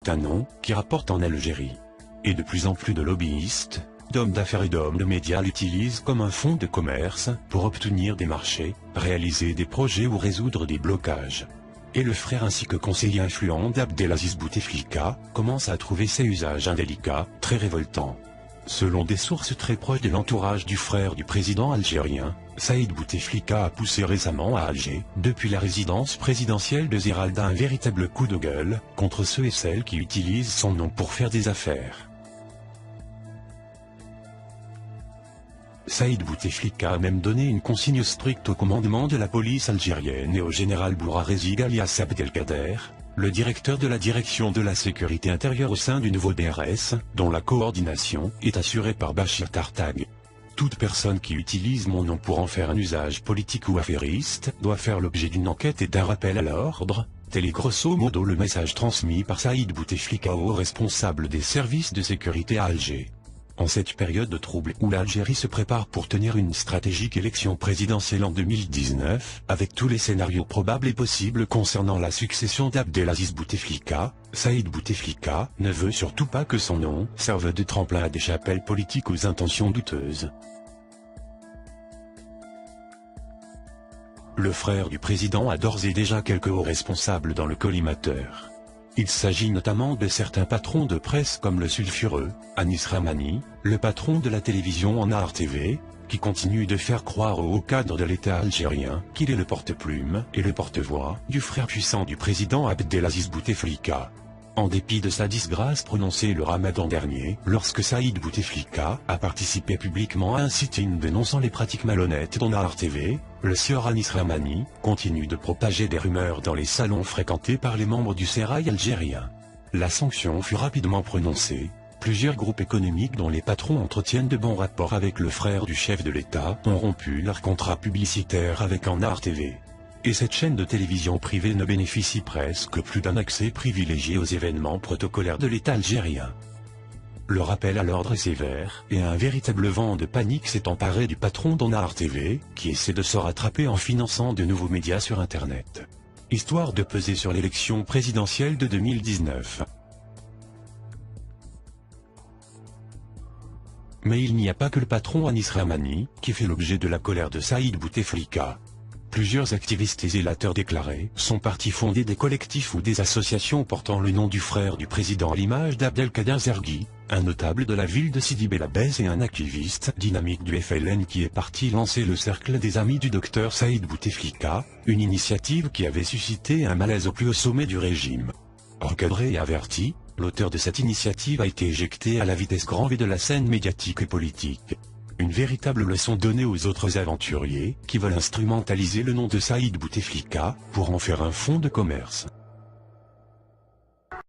un nom qui rapporte en Algérie. Et de plus en plus de lobbyistes, d'hommes d'affaires et d'hommes de médias l'utilisent comme un fonds de commerce pour obtenir des marchés, réaliser des projets ou résoudre des blocages. Et le frère ainsi que conseiller influent d'Abdelaziz Bouteflika commence à trouver ces usages indélicats, très révoltants. Selon des sources très proches de l'entourage du frère du président algérien, Saïd Bouteflika a poussé récemment à Alger, depuis la résidence présidentielle de Ziralda, un véritable coup de gueule contre ceux et celles qui utilisent son nom pour faire des affaires. Saïd Bouteflika a même donné une consigne stricte au commandement de la police algérienne et au général Bouarezid Alias Abdelkader, le directeur de la direction de la sécurité intérieure au sein du nouveau DRS, dont la coordination est assurée par Bachir Tartag. Toute personne qui utilise mon nom pour en faire un usage politique ou affairiste doit faire l'objet d'une enquête et d'un rappel à l'ordre. Tel est grosso modo le message transmis par Saïd Bouteflika aux responsables des services de sécurité à Alger. En cette période de trouble où l'Algérie se prépare pour tenir une stratégique élection présidentielle en 2019, avec tous les scénarios probables et possibles concernant la succession d'Abdelaziz Bouteflika, Saïd Bouteflika ne veut surtout pas que son nom serve de tremplin à des chapelles politiques aux intentions douteuses. Le frère du président a d'ores et déjà quelques hauts responsables dans le collimateur. Il s'agit notamment de certains patrons de presse comme le sulfureux Anis Rahmani, le patron de la télévision Nahar TV, qui continue de faire croire aux hauts cadres de l'État algérien qu'il est le porte-plume et le porte-voix du frère puissant du président Abdelaziz Bouteflika. En dépit de sa disgrâce prononcée le Ramadan dernier, lorsque Saïd Bouteflika a participé publiquement à un sit-in dénonçant les pratiques malhonnêtes de Nahar TV, le sieur Anis Rahmani continue de propager des rumeurs dans les salons fréquentés par les membres du sérail algérien. La sanction fut rapidement prononcée. Plusieurs groupes économiques dont les patrons entretiennent de bons rapports avec le frère du chef de l'État ont rompu leur contrat publicitaire avec Nahar TV. Et cette chaîne de télévision privée ne bénéficie presque plus d'un accès privilégié aux événements protocolaires de l'État algérien. Le rappel à l'ordre est sévère, et un véritable vent de panique s'est emparé du patron de Nahar TV, qui essaie de se rattraper en finançant de nouveaux médias sur Internet. Histoire de peser sur l'élection présidentielle de 2019. Mais il n'y a pas que le patron Anis Rahmani, qui fait l'objet de la colère de Saïd Bouteflika. Plusieurs activistes et zélateurs déclarés sont partis fonder des collectifs ou des associations portant le nom du frère du président à l'image d'Abdelkader Zergui, un notable de la ville de Sidi Bel Abbès et un activiste dynamique du FLN qui est parti lancer le cercle des amis du docteur Saïd Bouteflika, une initiative qui avait suscité un malaise au plus haut sommet du régime. Encadré et averti, l'auteur de cette initiative a été éjecté à la vitesse grand V de la scène médiatique et politique. Une véritable leçon donnée aux autres aventuriers qui veulent instrumentaliser le nom de Saïd Bouteflika pour en faire un fonds de commerce.